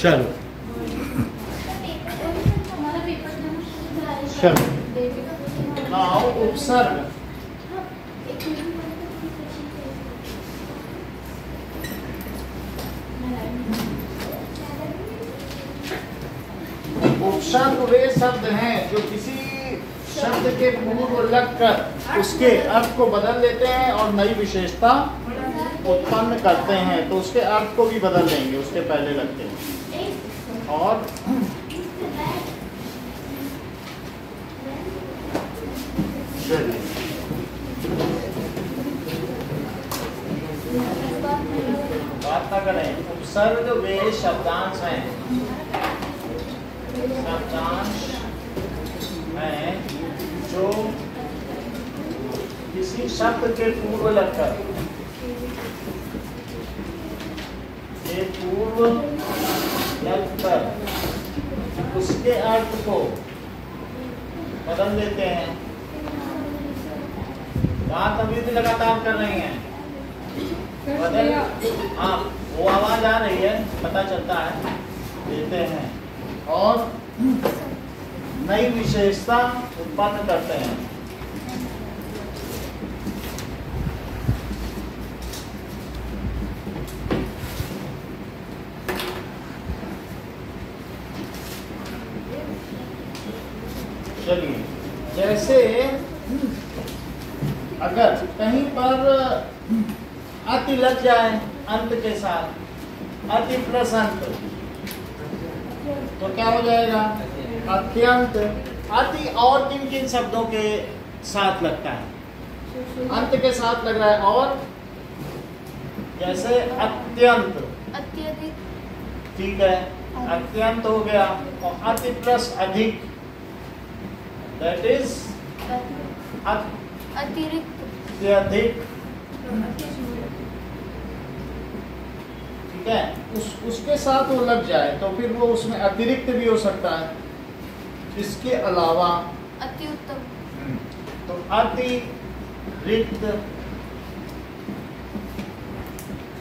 चलो चलो नाउ उपसर्ग। उपसर्ग वे शब्द हैं जो किसी शब्द के पूर्व लगकर उसके अर्थ को बदल देते हैं और नई विशेषता उत्पन्न करते हैं। तो उसके अर्थ को भी बदल देंगे, उसके पहले लगते हैं। और बात ना करें। उपसर्ग वे शब्दांश हैं, शब्दांश हैं जो किसी शब्द के पूर्व लगकर उसके अर्थ को बदल देते हैं। बात अभी भी लगातार कर रही हैं, बदल। हाँ, वो आवाज आ रही है, पता चलता है, देते हैं और नई विशेषता उत्पन्न करते हैं। चलिए, जैसे अगर कहीं पर अति लग जाए अंत के साथ, अति प्लस अंत, तो क्या हो जाएगा? अत्यंत। अति और किन किन शब्दों के साथ लगता है? अंत के साथ लग रहा है। और जैसे अत्यंत, अत्यधिक, ठीक है, अत्यंत हो गया। और अति प्लस अधिक, दैट इज अतिरिक्त, अधिक, ठीक है। उसके साथ वो लग जाए तो फिर वो उसमें अतिरिक्त भी हो सकता है। इसके अलावा अति उत्तम, तो अतिरिक्त,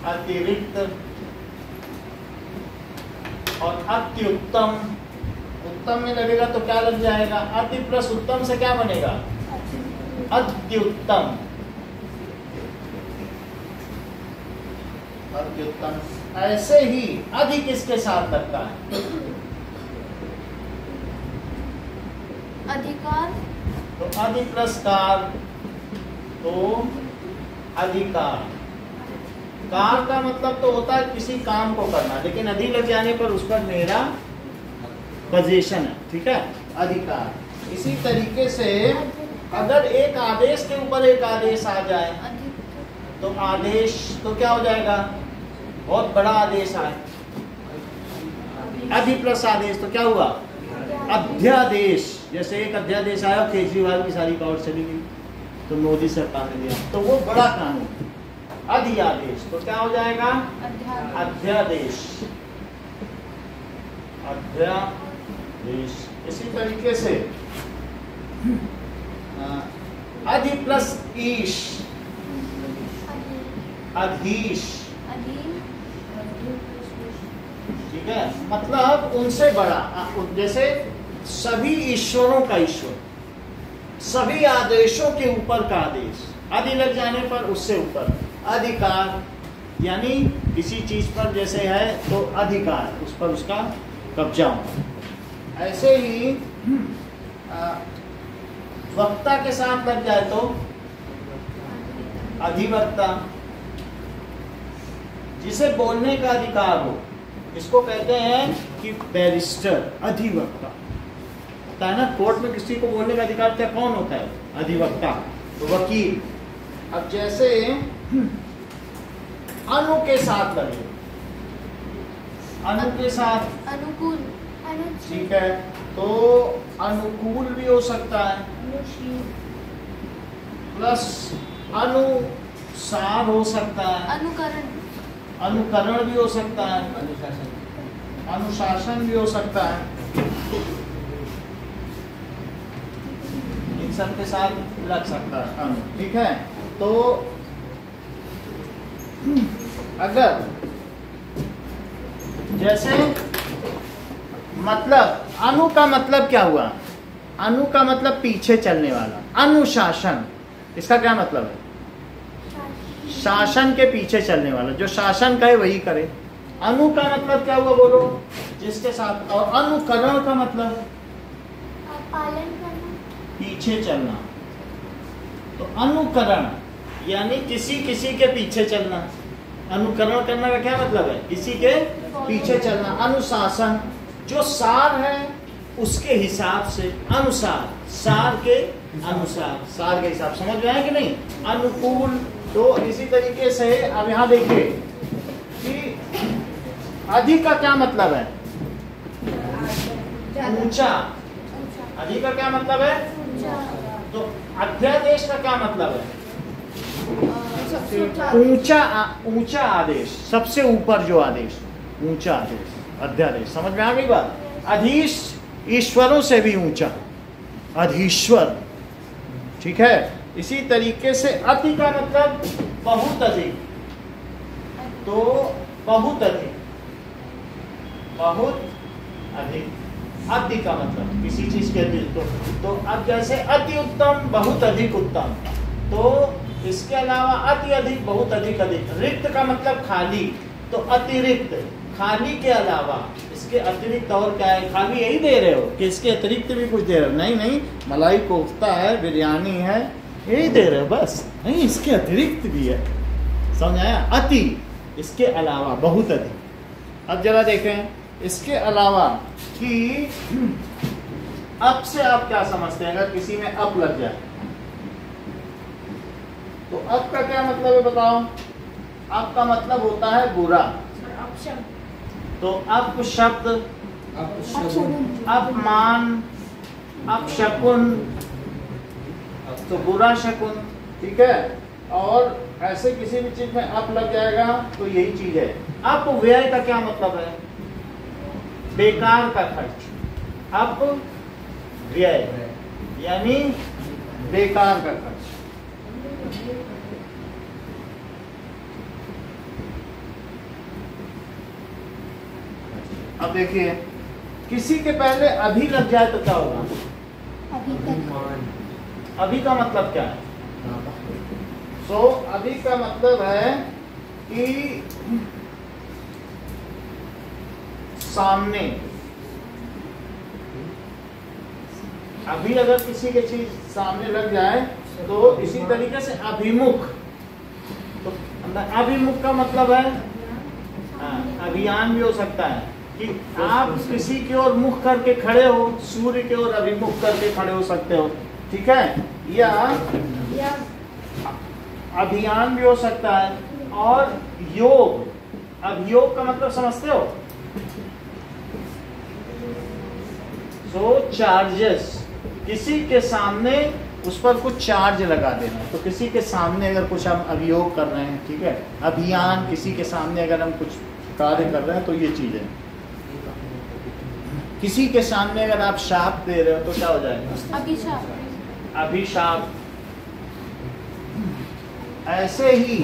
अतिरिक्त और अत्युत्तम। उत्तम में लगेगा तो क्या लग जाएगा? अति प्लस उत्तम से क्या बनेगा? अत्युत्तम। अत्युत्तम। ऐसे ही अधिक किसके साथ लगता है? अधिकार, तो अधि प्लस कार, तो अधिकार। कार का मतलब तो होता है किसी काम को करना, लेकिन अधि लग जाने पर उस पर मेरा पोजीशन है, ठीक है, अधिकार। इसी तरीके से अगर एक आदेश के ऊपर एक आदेश आ जाए तो आदेश तो क्या हो जाएगा? बहुत बड़ा आदेश आए, अधि प्लस आदेश, तो क्या हुआ? अध्यादेश। जैसे एक अध्यादेश आया, केजरीवाल की सारी पावर चली गई, तो मोदी सरकार ने दिया, तो वो बड़ा कानून। अध्यादेश तो क्या हो जाएगा? अध्यादेश, अध्यादेश। इसी तरीके से अधि प्लस ईश, अधीश, ठीक है, मतलब उनसे बड़ा। जैसे सभी ईश्वरों का ईश्वर, सभी आदेशों के ऊपर का आदेश, अधि लग जाने पर उससे ऊपर। अधिकार यानी किसी चीज पर जैसे है तो अधिकार, उस पर उसका कब्जा हो। ऐसे ही वक्ता के साथ लग जाए तो अधिवक्ता, जिसे बोलने का अधिकार हो, इसको कहते हैं कि बैरिस्टर, अधिवक्ता। होता है ना, कोर्ट में किसी को बोलने का अधिकार क्या, कौन होता है? अधिवक्ता, तो वकील। अब जैसे अनु के साथ लगे, अनु के साथ अनुकूल, ठीक है, तो अनुकूल भी हो सकता है, प्लस अनुसार हो सकता है, अनुकरण, अनुकरण भी हो सकता है, अनुशासन भी हो सकता है। इन सब के साथ लग सकता है अनु, ठीक है। तो अगर जैसे मतलब अनु का मतलब क्या हुआ? अनु का मतलब पीछे चलने वाला। अनुशासन, इसका क्या मतलब है? शासन के पीछे चलने वाला, जो शासन कहे वही करे। अनु का मतलब क्या हुआ बोलो? जिसके साथ। और अनुकरण का मतलब पालन करना, पीछे चलना। तो अनुकरण यानी किसी किसी के पीछे चलना। अनुकरण करने का क्या मतलब है? किसी के पीछे चलना। अनुशासन, जो सार है उसके हिसाब से, अनुसार, सार के अनुसार, सार के हिसाब, समझ में आया कि नहीं? अनुकूल। तो इसी तरीके से अब यहाँ देखिए कि अधिक का क्या मतलब है? ऊंचा। अधिक का क्या मतलब है? तो अध्यादेश का क्या मतलब है? ऊंचा, ऊंचा आदेश, सबसे ऊपर जो आदेश, ऊंचा आदेश, अध्यादेश। समझ में आ गई बात? अधीश, ईश्वरों से भी ऊंचा, अधीश्वर। ठीक है। इसी तरीके से अति का मतलब बहुत अधिक। तो बहुत अधिक, बहुत अधिक। अति का मतलब किसी चीज के अधिक। तो अब जैसे अति उत्तम, बहुत अधिक उत्तम। तो इसके अलावा अति अधिक, बहुत अधिक अधिक। रिक्त का मतलब खाली, तो अतिरिक्त, खाली के अलावा इसके अतिरिक्त और क्या है? खाली यही दे रहे हो कि इसके अतिरिक्त भी कुछ दे रहे हो? नहीं नहीं, मलाई कोफ्ता है, बिरयानी है, यही दे रहे हो बस। नहीं, इसके अतिरिक्त भी है। समझ आया? अति, इसके अलावा, बहुत अधिक। अब जरा देखें इसके अलावा कि अप से आप क्या समझते हैं? अगर किसी में अप लग जाए तो अप का क्या मतलब है बताओ? अप का मतलब होता है बुरा। तो अप शब्द, अपमान, अपशकुन, तो बुरा शकुन। ठीक है। और ऐसे किसी भी चीज में अप लग जाएगा तो यही चीज है। अपव्यय का क्या मतलब है? बेकार का खर्च। अपव्यय यानी बेकार का खर्च। अब देखिए किसी के पहले अभी लग जाए तो क्या होगा? अभी का मतलब क्या है? अभी का मतलब है कि सामने। अभी अगर किसी की चीज सामने लग जाए तो इसी तरीके से अभिमुख। तो अभिमुख का मतलब है अभियान भी हो सकता है कि आप किसी की ओर मुख करके खड़े हो, सूर्य की ओर अभिमुख करके खड़े हो सकते हो। ठीक है। या अभियान भी हो सकता है। और योग, अभियोग का मतलब समझते हो? चार्जेस, किसी के सामने उस पर कुछ चार्ज लगा देना। तो किसी के सामने अगर कुछ हम अभियोग कर रहे हैं, ठीक है, अभियान, किसी के सामने अगर हम कुछ कार्य कर रहे हैं तो ये चीज है। किसी के सामने अगर आप शाप दे रहे हो तो क्या हो जाएगा? अभिशाप। अभिशाप। ऐसे ही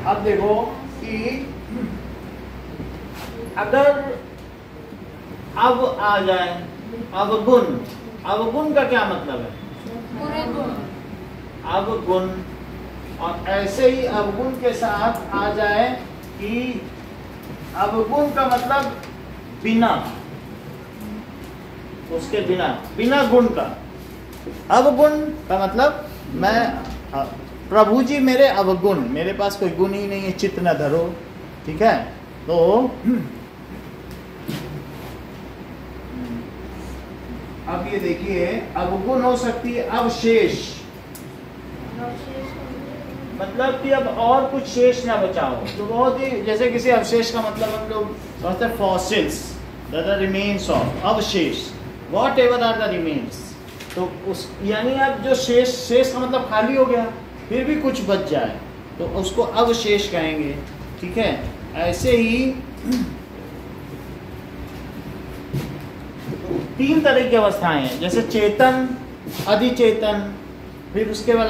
अब देखो कि अगर अब आ जाए अवगुण। अवगुण का क्या मतलब है? बुरे गुण। अवगुण। और ऐसे ही अवगुण के साथ आ जाए कि अवगुण का मतलब बिना, उसके बिना, बिना गुण का। अवगुण का मतलब मैं, प्रभु जी मेरे अवगुण, मेरे पास कोई गुण ही नहीं है, चित्त न धरो। ठीक है। तो अब ये देखिए अवगुण हो सकती है अवशेष, मतलब कि अब और कुछ शेष ना बचाओ। तो बहुत ही, जैसे किसी अवशेष का मतलब हम लोग समझते हैं फॉसिल्स, द रिमेन्स ऑफ, अवशेष, whatever are the remains. तो उस यानी अब जो शेष का मतलब खाली हो गया, फिर भी कुछ बच जाए तो उसको अवशेष कहेंगे। ठीक है। ऐसे ही तीन तरह की अवस्थाएं हैं, जैसे चेतन, अधिचेतन, फिर उसके बाद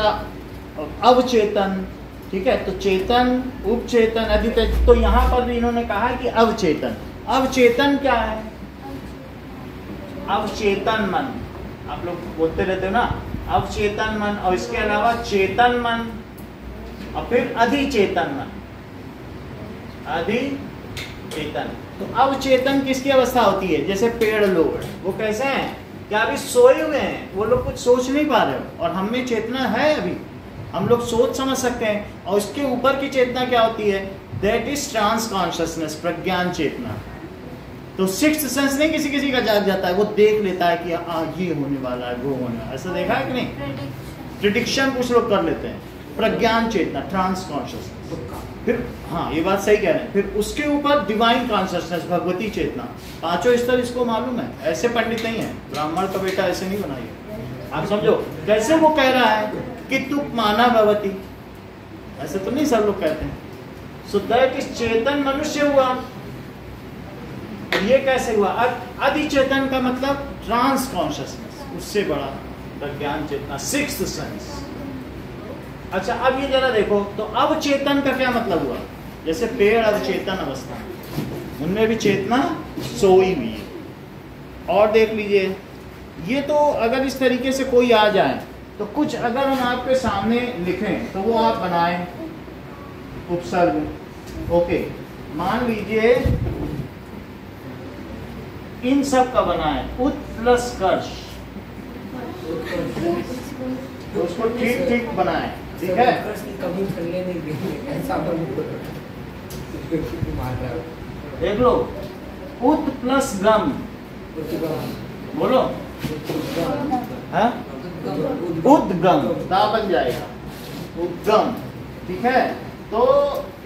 अवचेतन। ठीक है। तो चेतन, उपचेतन, अधिचेतन। तो यहाँ पर भी इन्होंने कहा कि अवचेतन, अवचेतन क्या है? अवचेतन मन, आप लोग बोलते रहते हो ना, अवचेतन मन, और इसके अलावा चेतन मन, और फिर अधिचेतन मन। अधिचेतन, तो अवचेतन किसकी अवस्था होती है? जैसे पेड़ लोग हैं, वो कैसे हैं? क्या अभी सोए हुए हैं, वो लोग कुछ सोच नहीं पा रहे हो, और हम में चेतना है, अभी हम लोग सोच समझ सकते हैं। और उसके ऊपर की चेतना क्या होती है? दैट इज ट्रांस कॉन्शियसनेस, प्रज्ञान चेतना। तो सिक्स्थ सेंस नहीं किसी किसी का जाग जाता है, वो देख लेता है कि ये होने वाला है, वो होने वाला है, ऐसा देखा है कि नहीं? प्रिडिक्शन कुछ लोग कर लेते हैं। प्रज्ञान चेतना, ट्रांस कॉन्शियसनेस। फिर हाँ, ये बात सही कह रहे हैं। फिर उसके ऊपर डिवाइन कॉन्शियसनेस, भगवती चेतना। पांचों स्तर इसको मालूम है, ऐसे पंडित नहीं है, ब्राह्मण का बेटा ऐसे नहीं बनाइए। आप समझो कैसे वो कह रहा है कि तू माना भगवती, ऐसे तो नहीं सब लोग कहते हैं। सो दैट इज चेतन मनुष्य हुआ। ये कैसे हुआ? अधिचेतन का मतलब ट्रांस कॉन्शियसनेस, उससे बड़ा प्रज्ञान चेतना, सिक्स्थ सेंस। अच्छा, अब ये जरा देखो, तो अवचेतन का क्या मतलब हुआ? जैसे पेड़ अवचेतन अवस्था, उनमें भी चेतना सोई हुई है। और देख लीजिए, ये तो अगर इस तरीके से कोई आ जाए, तो कुछ अगर हम आपके सामने लिखें तो वो आप बनाएं उपसर्ग। ओके, मान लीजिए इन सब का बनाए उत प्लस कर्ष, तो उसको ठीक ठीक बनाए, ठीक है? देख लो, उत प्लस गम, बोलो, हाँ? उद्गम, दा बन जाएगा, उद्गम, ठीक है? तो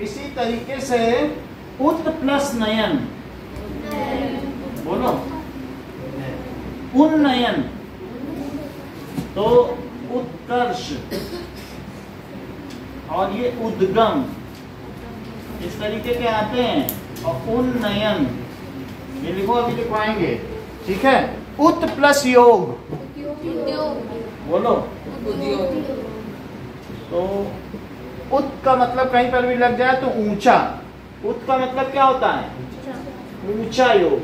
इसी तरीके से उत प्लस नयन, बोलो, उन्नयन, तो उत्कर्ष, और ये उद्गम, इस तरीके के आते हैं। और उन्नयन, ये लिखो, अभी लिखवाएंगे, ठीक है? उत प्लस योग, बोलो, तो उत का मतलब कहीं पर भी लग जाए तो ऊंचा। उत का मतलब क्या होता है? ऊंचा योग।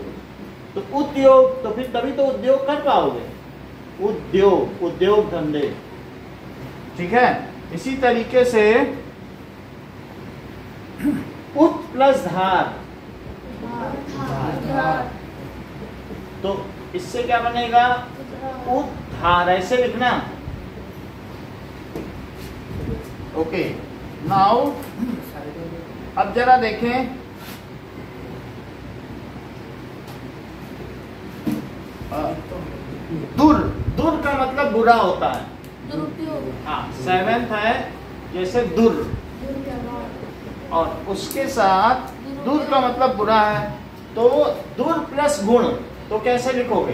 तो उद्योग, तो फिर तभी तो उद्योग कर पाओगे। उद्योग, उद्योग धंधे, ठीक है? इसी तरीके से उत प्लस धार, तो इससे क्या बनेगा? उद्धार, ऐसे लिखना। ओके, नाउ अब जरा देखें, दुर, दुर का मतलब बुरा होता है। हाँ, सेवेंथ है, जैसे दुर, और उसके साथ दुर का मतलब बुरा है, तो दुर प्लस गुण, तो कैसे लिखोगे?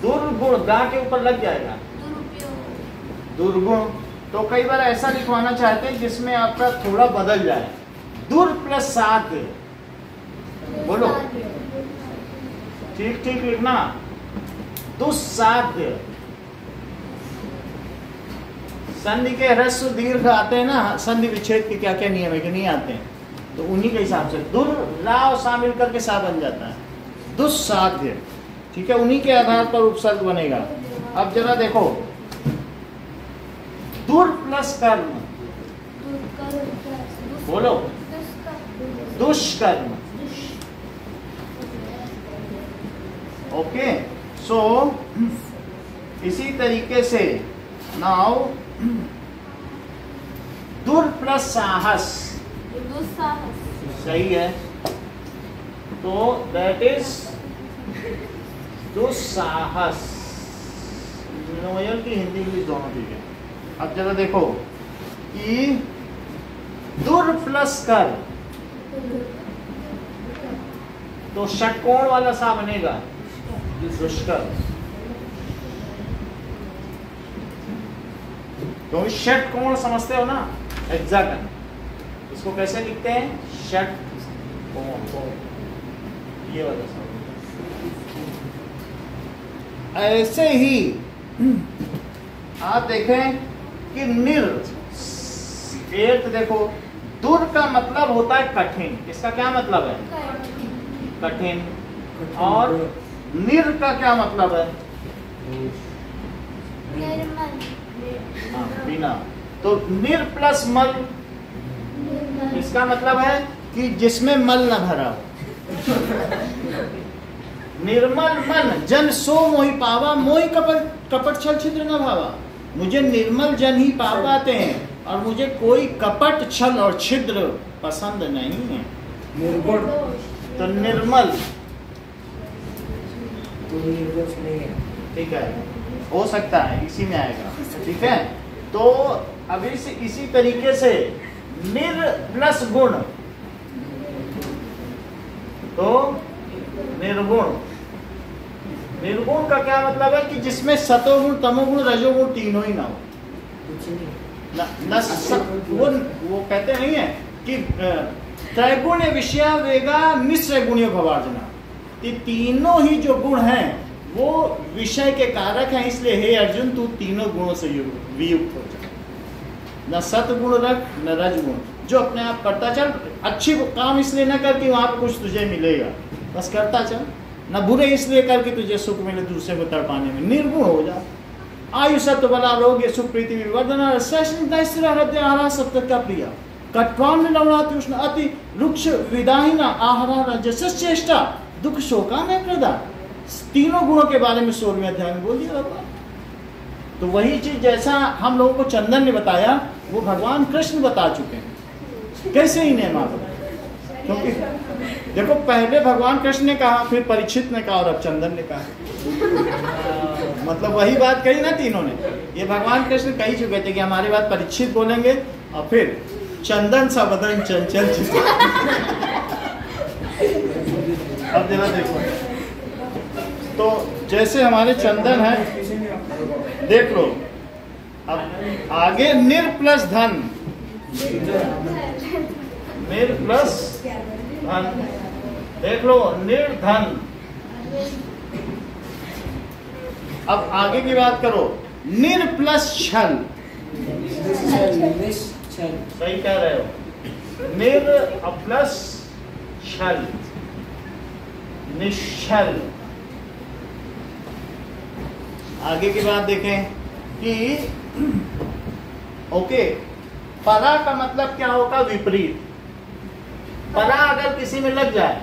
दुर्गुण, गा के ऊपर लग जाएगा, दुर्गुण। तो कई बार ऐसा लिखवाना चाहते हैं जिसमें आपका थोड़ा बदल जाए, दुर प्लस साध्य, बोलो, ठीक ठीक लिखना, दुस्साध्य। संधि के ह्रस्व दीर्घ आते हैं ना, संधि विच्छेद के क्या क्या नियम है कि नहीं आते हैं, तो उन्हीं के हिसाब से दुर राव शामिल करके सा बन जाता है, दुस्साध्य, ठीक है? उन्हीं के आधार पर उपसर्ग बनेगा। अब जरा देखो, दुर प्लस कर्म, बोलो, दुष्कर्म। ओके, सो इसी तरीके से नाउ दुर प्लस साहस, सही है? तो दैट इज दुस्साहस। नोयल की हिंदी इंग्लिश दोनों ठीक है। अब जरा देखो कि दुर प्लस कर, तो षटकोण वाला सा बनेगा, दुष्कर। तो षटकोण समझते हो ना, हेक्सागन, इसको कैसे लिखते हैं? षटकोण, ये वाला सा। ऐसे ही आप देखें कि निर, एर्थ देखो, दुर का मतलब होता है कठिन। इसका क्या मतलब है? कठिन। और निर का क्या मतलब है? निर्मल। हाँ, बिना। तो निर प्लस मल, इसका मतलब है कि जिसमें मल न भरा हो। निर्मल मन जन सो मोहि पावा, मोहि कपट छल छिद्र न भावा। मुझे निर्मल जन ही पा पाते हैं और मुझे कोई कपट छल और छिद्र पसंद नहीं है। निर्गुण तो निर्मल, तो निर्दोष नहीं है। ठीक है, हो सकता है इसी में आएगा। ठीक है, तो अभी से इसी तरीके से निर प्लस गुण, तो निर्गुण। निर्गुण का क्या मतलब है कि जिसमें सतोगुण, तमोगुण, रजोगुण तीनों ही ना हो। कुछ नहीं। वो कहते नहीं है कि त्रैगुण्य विषया वेगा निश्चय गुण्य भवार्जना। ये तीनों ही जो गुण हैं वो विषय के कारक हैं, इसलिए हे अर्जुन तू तीनों गुणों से वियुक्त हो जा। न सतगुण रख न रजगुण, जो अपने आप करता चल। अच्छी काम इसलिए न कर कि वहां पर कुछ तुझे मिलेगा, बस करता चल। न बुरे इसलिए कर कि तुझे सुख मिले दूसरे को तड़पाने में। निर्गुण हो जा। आयु सत्व बल आरोग्य सुख प्रीति विवर्धन सहिष्णुता स्थिर हृदय आहार सत्य का प्रिय कट्वान्न लवणाति उष्ण अति रुक्ष विदाहिना आहार जसश्चेष्टा दुख शोका में प्रदा। तीनों गुणों के बारे में 16वें अध्याय में बोल दिया भगवान। तो वही चीज जैसा हम लोगों को चंदन ने बताया वो भगवान कृष्ण बता चुके हैं। कैसे ही नियम आप, क्योंकि देखो पहले भगवान कृष्ण ने कहा, फिर परीक्षित ने कहा और अब चंदन ने कहा। मतलब वही बात कही ना तीनों ने। ये भगवान कृष्ण कही चुके थे कि हमारे बात परीक्षित बोलेंगे और फिर चंदन सा बदन चंचल चित। अब जरा देखो, तो जैसे हमारे चंदन है, देख लो। अब आगे निर प्लस धन, निर प्लस धन, देख लो निर्धन। अब आगे की बात करो, निर प्लस छल। सही कह रहे हो, निर प्लस छल, निश्चल। आगे की बात देखें कि ओके, परा का मतलब क्या होगा? विपरीत। परा अगर किसी में लग जाए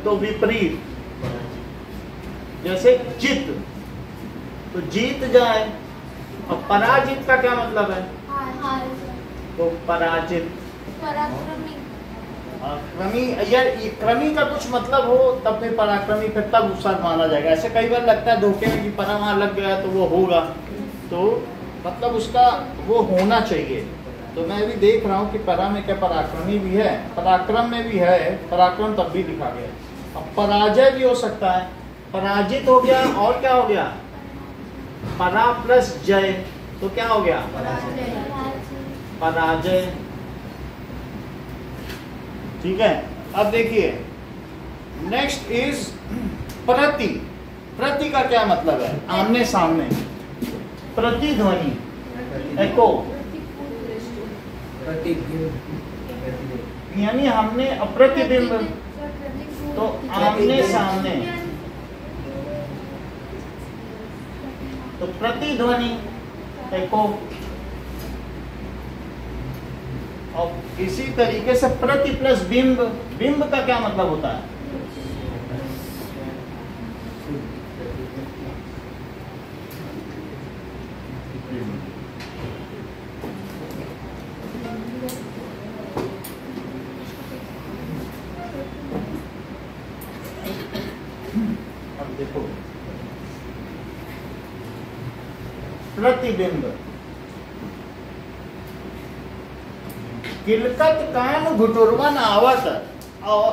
तो विपरीत। जैसे जित, तो जीत जाए। और पराजित का क्या मतलब है? तो पराजित। क्रमी, यार क्रमी का कुछ मतलब हो तब फिर पराक्रमी, फिर तब उसका माना जाएगा। ऐसे कई बार लगता है धोखे में कि परा वहां लग गया तो वो होगा, तो मतलब उसका वो होना चाहिए। तो मैं भी देख रहा हूँ कि परा में क्या पराक्रमी भी है, पराक्रम में भी है, पराक्रम तब भी लिखा गया। अब पराजय भी हो सकता है, पराजित हो गया। और क्या हो गया? परा प्लस जय, तो क्या हो गया? पराजय। ठीक है, अब देखिए नेक्स्ट इज प्रति। प्रति का क्या मतलब है? आमने सामने। प्रतिध्वनि, एको, यानी हमने अप्रतिबिंब, तो आमने सामने, तो प्रतिध्वनि, एको। और इसी तरीके से प्रति प्लस बिंब। बिंब का क्या मतलब होता है? अब देखो, प्रतिबिंब। किलकत कान घुटुरवन आवत और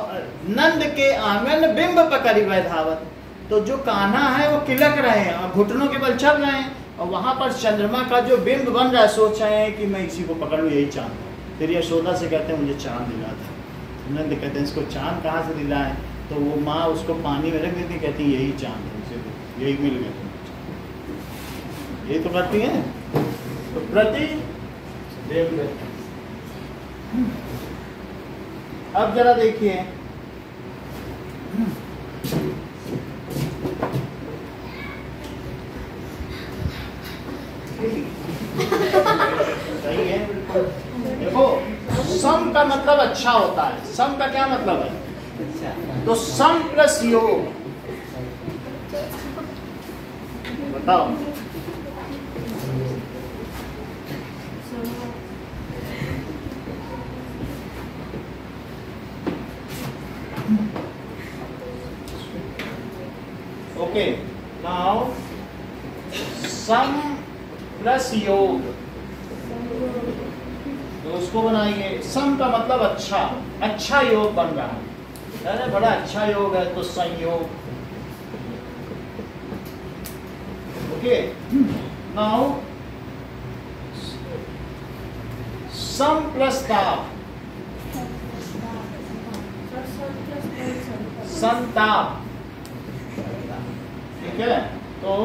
नंद के आंगन बिंब पकड़ी वह धावत। तो जो कान्हा है वो किलक रहे हैं और घुटनों के बल चल रहे हैं, और वहां पर चंद्रमा का जो बिंब बन रहा है, सोच रहे हैं कि मैं इसी को पकड़ लूं, यही चांद। फिर यशोदा से कहते हैं मुझे चांद दिला था। नंद कहते हैं इसको चांद कहाँ से दिला है? तो वो माँ उसको पानी में रख देती, कहती यही चांद है, उसे यही मिल गया। यही तो करती है। तो प्रति बिंब। अब जरा देखिए, सम का मतलब अच्छा होता है। सम का क्या मतलब है? अच्छा। तो सम प्लस योग, बताओ। ओके, नाउ सम प्लस योग, तो उसको बनाइए। सम का मतलब अच्छा, अच्छा योग बन रहा है ना, बड़ा अच्छा योग है तो संयोग। ओके, नाउ सम प्लस ताप, संताप, ठीक है। तो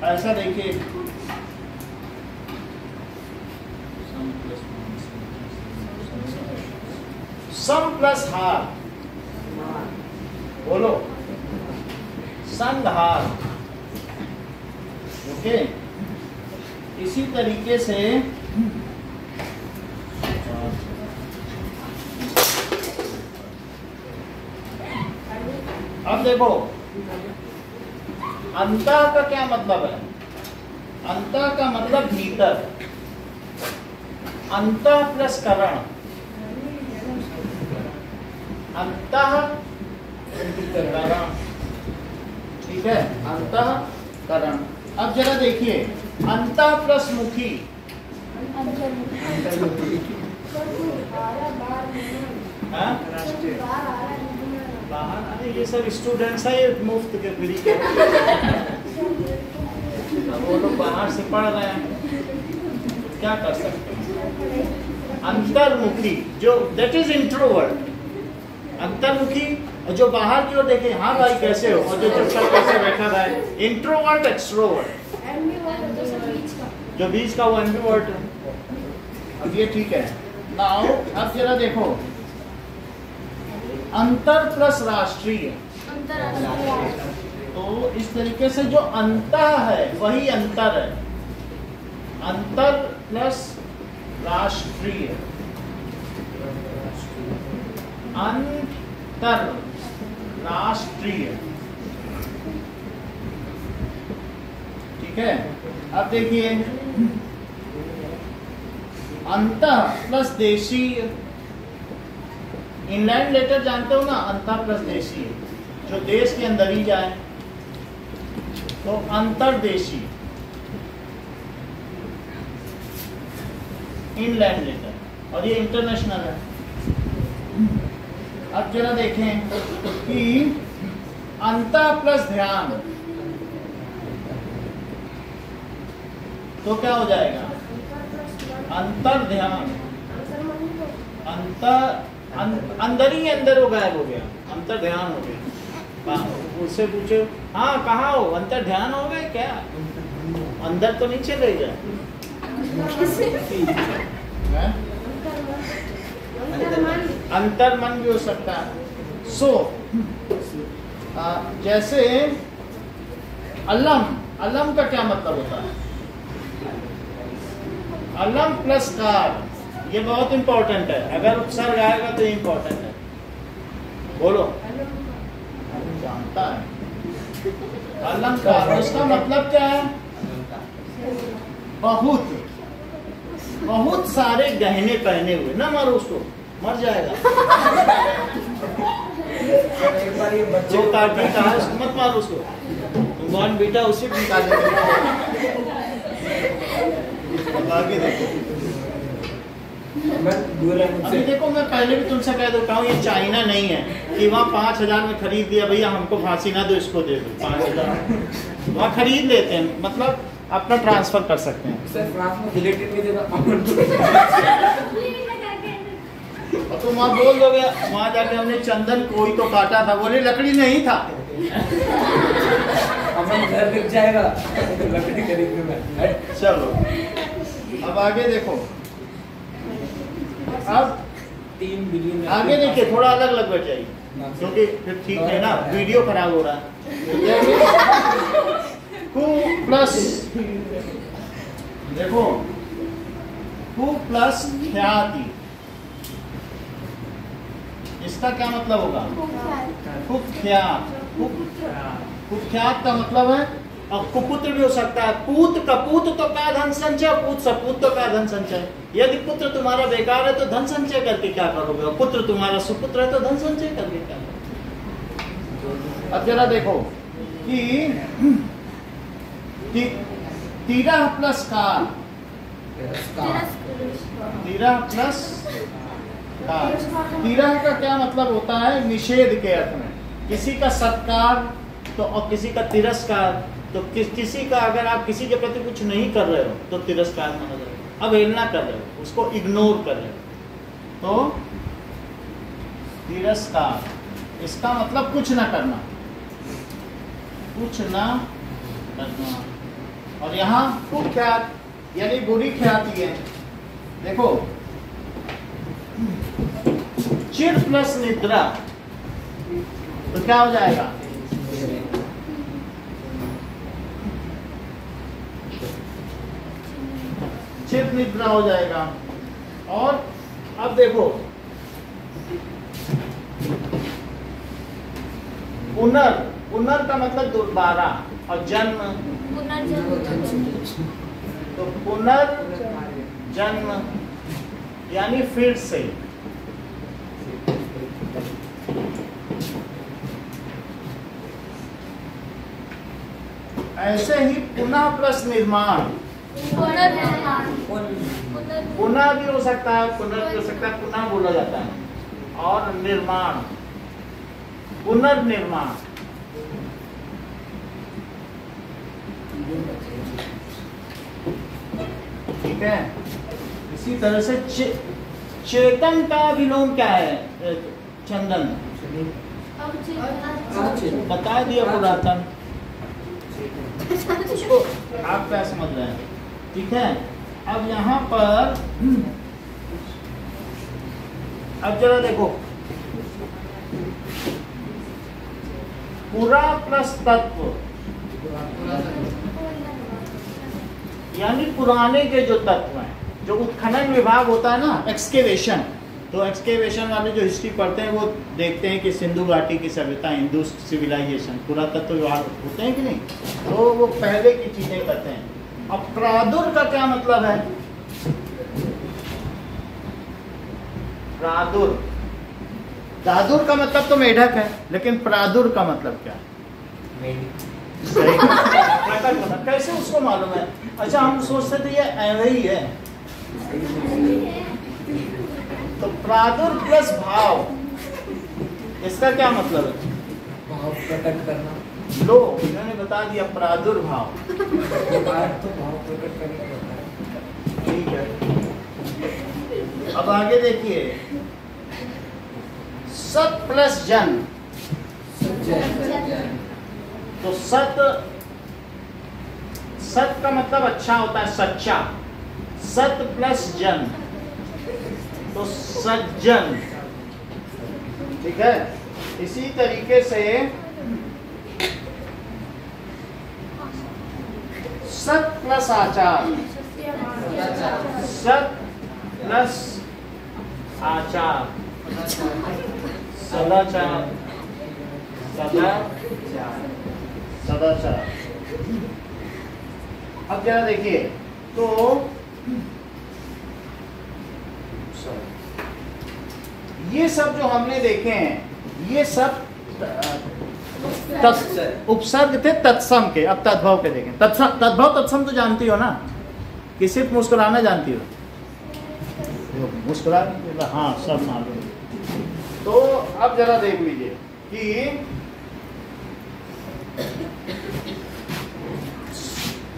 ऐसा देखिए, सम प्लस हार, बोलो, संहार। ओके, इसी तरीके से अब देखो, अंतः का क्या मतलब है? अंतः का मतलब भीतर, अंतः प्लस करण, अंतः करण, ठीक है, अंतः करण। अब जरा देखिए, अंतः प्लस मुखी, हाँ? बाहर, अरे ये सब स्टूडेंट्स है, ये मुफ्त के फ्री के, वो लोग बाहर से पढ़ रहे हैं, क्या कर सकते हैं। अंतर्मुखी, जो दैट इज इंट्रोवर्ट, अंतर्मुखी, और जो बाहर की ओर देखे, हाँ भाई कैसे हो, और जो चुपचाप कैसे बैठा रहा है, इंट्रोवर्ट एक्सट्रोवर्ट, जो बीच का वो एम्बिवर्ट है। अब ये ठीक है। नाउ अब जरा देखो, अंतर प्लस राष्ट्रीय, तो इस तरीके से जो अंतः है वही अंतर है, अंतर प्लस राष्ट्रीय, अंतर राष्ट्रीय, ठीक है। अब देखिए, अंतः प्लस देशीय, इनलैंड लेटर जानते हो ना, अंतर प्लस देशीय, जो देश के अंदर ही जाए, तो अंतरदेशी, इनलैंड लेटर, और ये इंटरनेशनल है। अब जरा देखें कि अंतः प्लस ध्यान, तो क्या हो जाएगा? अंतर ध्यान, अंदर ही अंदर हो, गायब हो गया, अंतर ध्यान हो गया। उससे पूछो, हाँ कहाँ हो, अंतर ध्यान हो गए क्या? अंदर तो नहीं चले गए, अंतर मन भी हो सकता है। सो जैसे अलम, अलम का क्या मतलब होता है? अलम प्लस कार, ये बहुत इंपॉर्टेंट है, अगर उपसर्ग आएगा तो इंपॉर्टेंट है, बोलो, जानता है। अलंकार, उसका मतलब क्या है? बहुत, बहुत सारे गहने पहने हुए, ना मारो उसको, मर जाएगा। जो काटने का है उसको मत मारो उसको, तुम कौन बेटा, उसे निकाल देगा। आगे देखो, अभी देखो, मैं पहले भी तुमसे कह देता हूँ, ये चाइना नहीं है कि वहाँ 5,000 में खरीद दिया, भैया हमको फांसी ना दो, इसको दे दो 5,000, वहाँ खरीद लेते हैं, मतलब अपना ट्रांसफर कर सकते हैं। और तुम वहाँ बोल दोगे, वहाँ जाके हमने चंदन कोई तो काटा था, बोले लकड़ी नहीं था। घर बिक जाएगा लकड़ी खरीदने में। चलो अब आगे देखो, अब 3 बिलियन आगे देखिए, थोड़ा अलग अलग बैठ जाइए, क्योंकि फिर ठीक है ना, वीडियो खराब हो रहा है। कु प्लस, देखो, कु प्लस ख्याति, इसका क्या मतलब होगा? कुख्यात। कुख्यात। कुख्यात का मतलब है, और कुपुत्र भी हो सकता है। पूत कपूत तो क्या धन संचय, पूत सपूत तो क्या धन संचय। यदि पुत्र तुम्हारा बेकार है तो धन संचय करके क्या करोगे, और पुत्र तुम्हारा सुपुत्र है तो धन संचय करके क्या करोगे। अब जरा देखो कि तिरह प्लस कार, तिरह प्लस कार, तिरह का क्या मतलब होता है? निषेध के अर्थ में। किसी का सत्कार तो और किसी का तिरस्कार, तो किसी का अगर आप किसी के प्रति कुछ नहीं कर रहे हो तो तिरस्कार माना जाएगा, अवहेलना कर रहे हो, उसको इग्नोर कर रहे हो तो तिरस्कार। इसका मतलब कुछ ना करना, कुछ ना करना। और यहाँ कुख्यात यानी बुरी ख्याति है। देखो चिर प्लस निद्रा तो क्या हो जाएगा? चिर निद्रा हो जाएगा। और अब देखो पुनर का मतलब दोबारा, और जन्म तो पुनर्जन्म यानी फिर से। ऐसे ही पुनः प्लस निर्माण, पुनः भी हो सकता है, पुनः भी हो सकता है, पुनः बोला जाता है। और निर्माण, पुनर्निर्माण। ठीक है। इसी तरह से चेतन का विलोम क्या है? चंदन बता दिया पुरातन, उसको आप क्या समझ रहे हैं? ठीक है। अब यहाँ पर अब जरा देखो, पुरा प्लस तत्व यानी पुराने के जो तत्व हैं, जो उत्खनन विभाग होता है ना, एक्सकेवेशन, तो एक्सकेवेशन वाले जो हिस्ट्री पढ़ते हैं वो देखते हैं कि सिंधु घाटी की सभ्यता, हिंदू सिविलाइजेशन, पुरातत्व विभाग होते हैं कि नहीं, तो वो पहले की चीजें करते हैं। अब प्रादुर का क्या मतलब है? प्रादुर, दादुर का मतलब तो मेढक है, लेकिन प्रादुर का मतलब क्या है? कैसे उसको मालूम है? अच्छा, हम सोचते थे ये ऐवे ही है। तो प्रादुर प्लस भाव, इसका क्या मतलब है? भाव प्रकट करना। लो, इन्होंने बता दिया प्रादुर्भाव। तो भाव प्रकट करना होता है। ठीक है। अब आगे देखिए, सत प्लस जन, तो सत का मतलब अच्छा होता है, सच्चा। सत प्लस जन तो सज्जन। ठीक है। इसी तरीके से सत प्लस आचार, सत प्लस आचार, सदाचार, सदाचार। अब जरा देखिए, तो ये सब जो हमने देखे हैं, ये सब उपसर्ग थे तत्सम के। अब तद्भव के देखें। तद्भव तत्सम तो जानती हो ना, कि सिर्फ मुस्कुराना जानती हो? मुस्कुरा, हाँ, सब मालूम। तो अब जरा देख लीजिए कि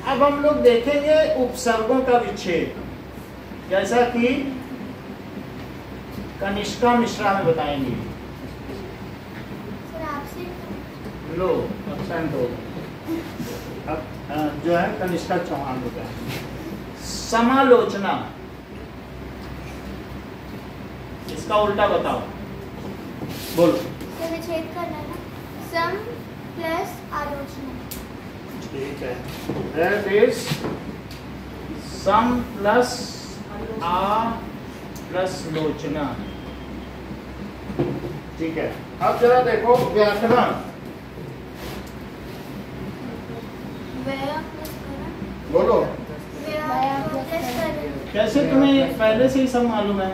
अब हम लोग देखेंगे उपसर्गों का विच्छेद, जैसा कि कनिष्का मिश्रा में बताएंगे। लो एब्सेंट हो, अब जो है कनिष्का चौहान होता है। समालोचना, इसका उल्टा बताओ, बोलो। विच्छेद करना ना, सम प्लस आलोचना। ठीक है, that is sum plus a plus Lochana. ठीक है, अब जरा देखो व्याकरण। बोलो कैसे, तुम्हें पहले से ही सब मालूम है?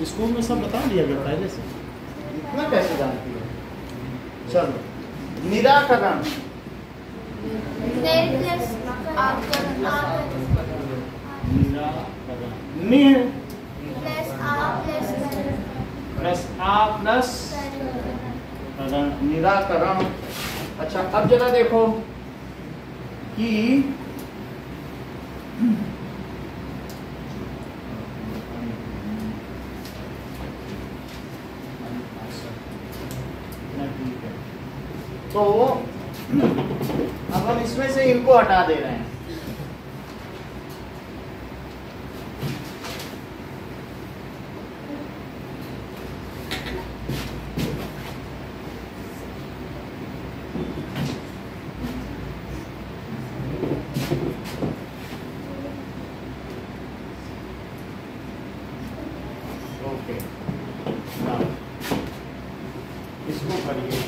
स्कूल में सब बता दिया गया पहले से, इतना कैसे जानती हो? चलो निराकरण। निराकरण प्लस आ प्लस निराकरण। अच्छा अब जरा देखो कि तो अब हम इसमें से इनको हटा दे रहे हैं। ओके, इसको करिए।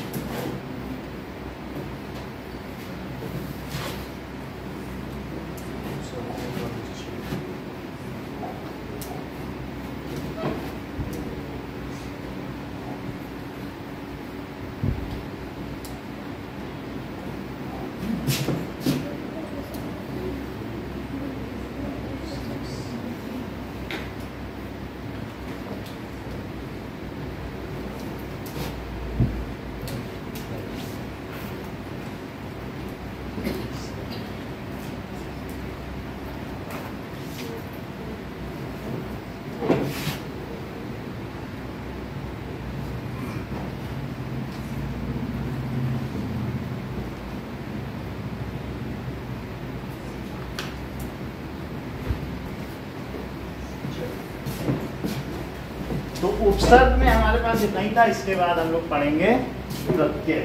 तो उपसर्ग में हमारे पास इतना ही था। इसके बाद हम लोग पढ़ेंगे प्रत्यय।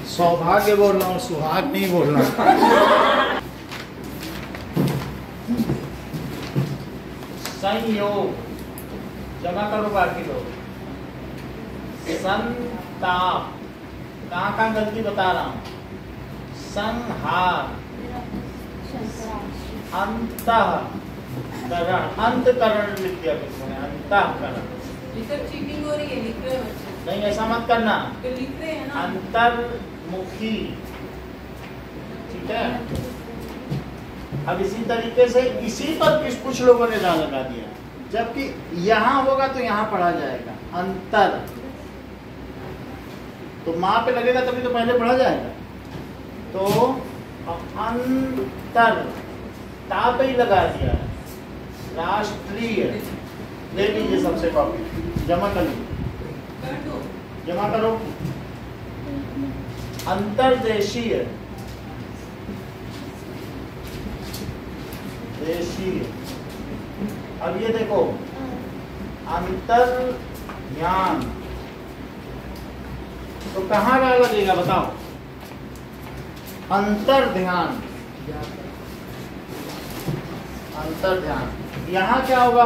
सौभाग्य बोल रहा हूँ, सुहाग नहीं बोल रहा। संयोग, जमा करो बाकी लोग। संताप, कहाँ गलती बता रहा हूँ। संहार, अंतःकरण, अंतकरण लिख दिया किसी ने, अंतःकरण। चीटिंग हो रही है, लिख रहे हो नहीं, ऐसा मत करना। तो लिख रहे हैं ना। अंतर्मुखी, ठीक है। अब इसी तरीके से इसी पर कुछ लोगों ने ला लगा दिया, जबकि यहाँ होगा तो यहाँ पढ़ा जाएगा अंतर, तो माँ पे लगेगा तभी तो पहले पढ़ा जाएगा। तो अंतर ता पे ही लगा दिया है। राष्ट्रीय, ले लीजिए सबसे कॉपी, जमा कर लीजिए, जमा करो। अंतर्देशीय, देशीय। अब ये देखो, अंतर ध्यान, तो कहाँ लगेगा बताओ? अंतर ध्यान, अंतर ध्यान। यहाँ क्या होगा?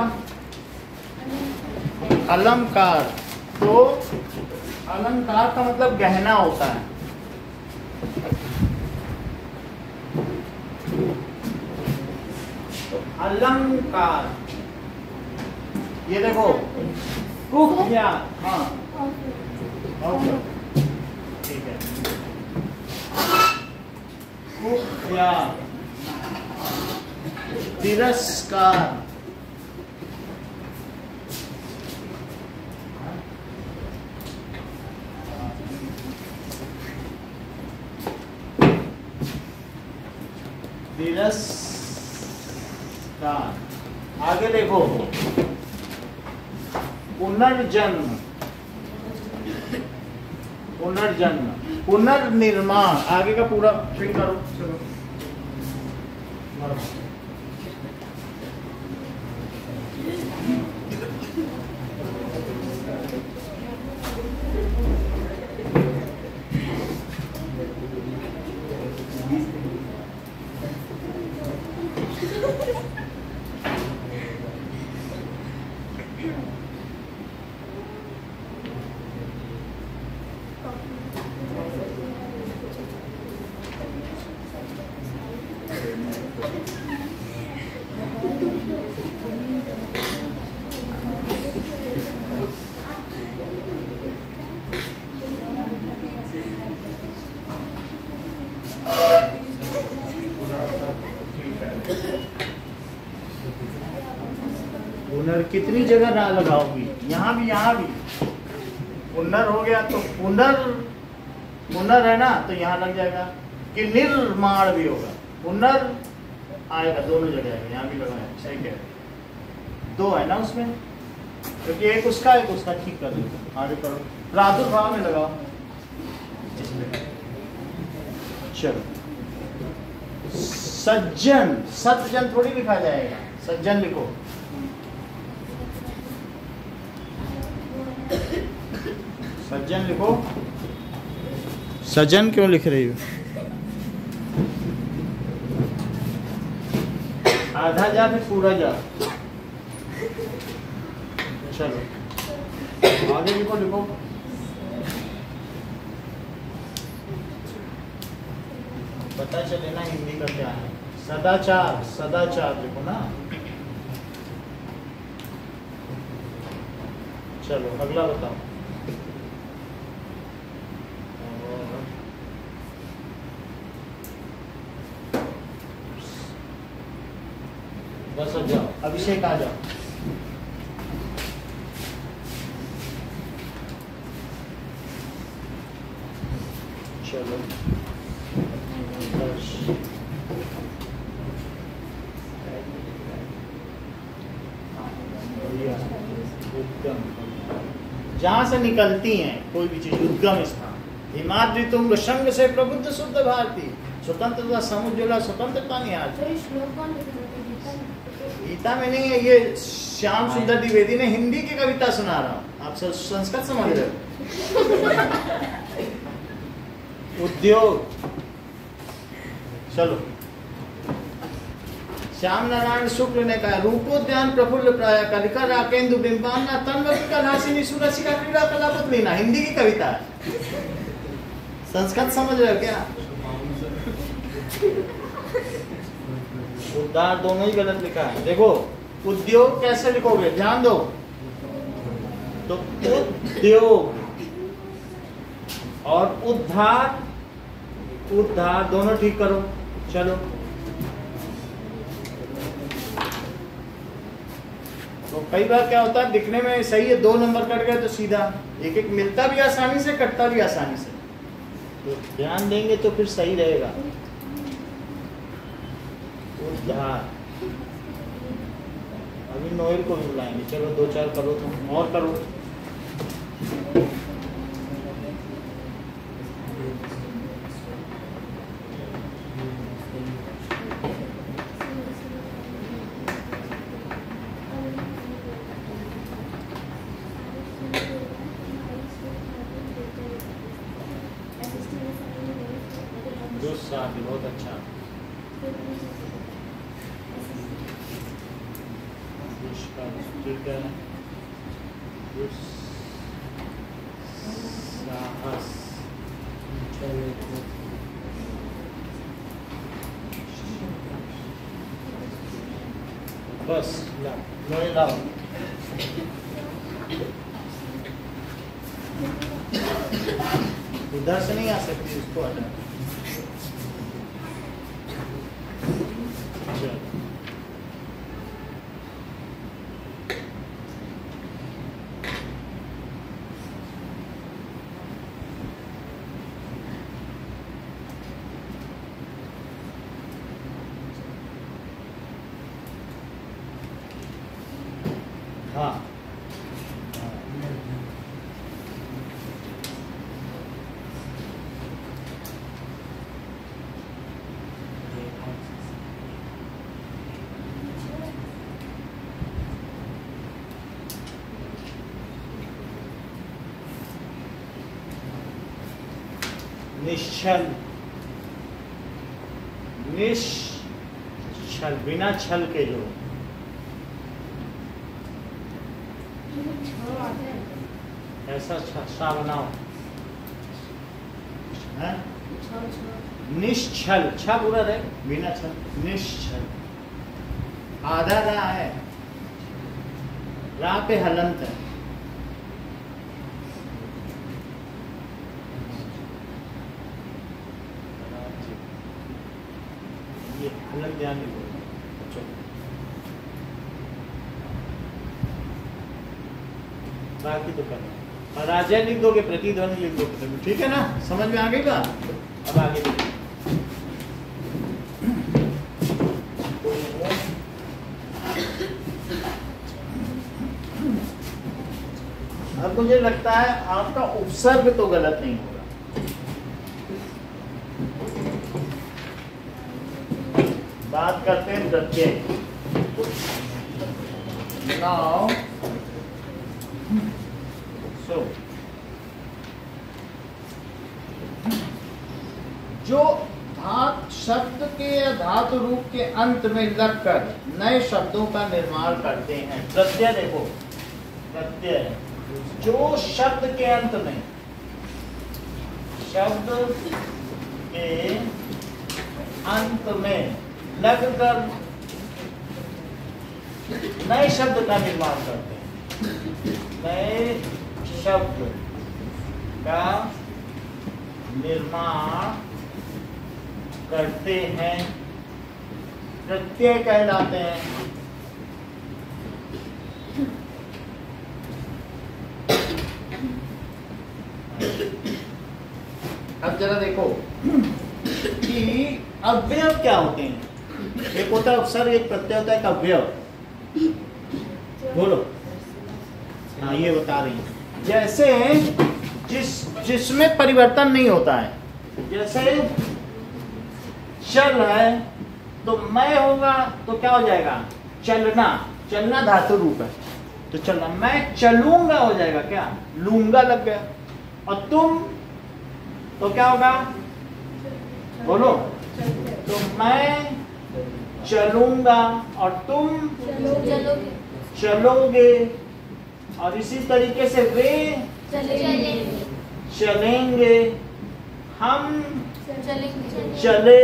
अलंकार, तो अलंकार का मतलब गहना होता है। तो अलंकार, ये देखो कुख्यात, हाँ ओके ठीक है, कुख्यात, तिरस्कार, तिरस्कार। आगे देखो पुनर्जन्म, पुनर्जन्म, पुनर्निर्माण। आगे का पूरा प्रिंट करो, चलो पुनर कितनी जगह ना लगाओगी, यहाँ भी पुनर हो गया तो पुनर है ना, तो यहाँ लग जाएगा कि निर्माण भी होगा, पुनर आएगा दोनों जगह आएगा, यहाँ भी लगाया, सही कह रहे, दो है ना उसमें, क्योंकि एक उसका ठीक कर दो। आगे करो, प्रादुर्भाव में लगाओ, चलो सज्जन, सज्जन थोड़ी लिखा जाएगा, सज्जन लिखो, सज्जन लिखो, सज्जन क्यों लिख रही हो? आधा जा फिर पूरा जा, चलो आगे लिखो, लिखो पता चले ना हिंदी का क्या है। सदाचार, सदाचार लिखो ना। चलो अगला बताओ। बस अब जाओ, अभिषेक आ जाओ। चलो जहाँ से निकलती हैं कोई भी चीज, उद्गम स्थान। हिमाद्री तुंग संग से प्रबुद्ध शुद्ध भारती, स्वतंत्रता समुज्ज्वला स्वतंत्रता निहार। गीता में नहीं है, ये श्याम सुंदर द्विवेदी ने हिंदी की कविता सुना रहा हूँ, आप संस्कृत समझ रहे हो। उद्योग, चलो श्याम नारायण शुक्ल ने कहा, रूपोद्यान प्रफुल्ल प्राय कलिका राकेंदु बिंबाना तन्वती का नासिनी सुरसिका क्रीड़ा कला पुतलीना। हिंदी की कविता है, संस्कृत समझ रहे हो क्या? उद्धार दोनों ही गलत लिखा है। देखो उद्योग कैसे लिखोगे, ध्यान दो, तो उद्योग और उद्धार, उद्धार दोनों ठीक करो। चलो तो कई बार क्या होता है, दिखने में सही है, 2 नंबर कट गए तो सीधा एक एक मिलता भी आसानी से, कटता भी आसानी से, तो ध्यान देंगे तो फिर सही रहेगा। उद्धार, अभी नोएल को भी बुलाएंगे, चलो 2-4 करो, तुम और करो। बहुत अच्छा, ठीक है। साहस, बस लोहे लाओ। इधर से नहीं आ सकती, उसको हटा। चलो। हाँ निश्चल, निश्चल, बिना छल के जो ऐसा छा बनाओ है? निश्चल, छा पूरा रहे, बिना छल, निश्चल। आधा रा है, रा पे हलंत है। ये हलंत ध्यान नहीं बोलो। बाकी तो करना, और राजा लिख दोगे, प्रतिध्वनि लिख दोगे, ठीक है ना? समझ में आ गई बात? अब आगे अब मुझे लगता है आपका उपसर्ग तो गलत नहीं होगा। बात करते हैं प्रत्यय। नाउ So, जो धातु शब्द के या धातु रूप के अंत में लगकर नए शब्दों का निर्माण करते हैं, प्रत्यय देखो, प्रत्यय जो शब्द के अंत में, शब्द के अंत में लगकर नए शब्द का निर्माण करते हैं, नए शब्द का निर्माण करते हैं, प्रत्यय कहलाते हैं। अब जरा देखो कि अव्यय क्या होते हैं। एक होता है उपसर्ग, एक प्रत्यय होता है एक अव्यय। बोलो। हाँ, ये बता रही है। जैसे जिसमें परिवर्तन नहीं होता है, जैसे चल है तो मैं होगा तो क्या हो जाएगा? चलना। चलना धातु रूप है तो चलना। मैं चलूंगा हो जाएगा क्या? लूंगा लग गया। और तुम तो क्या होगा? बोलो। तो मैं चलूंगा और तुम चलोगे। और इसी तरीके से वे चलेंगे, हम चले,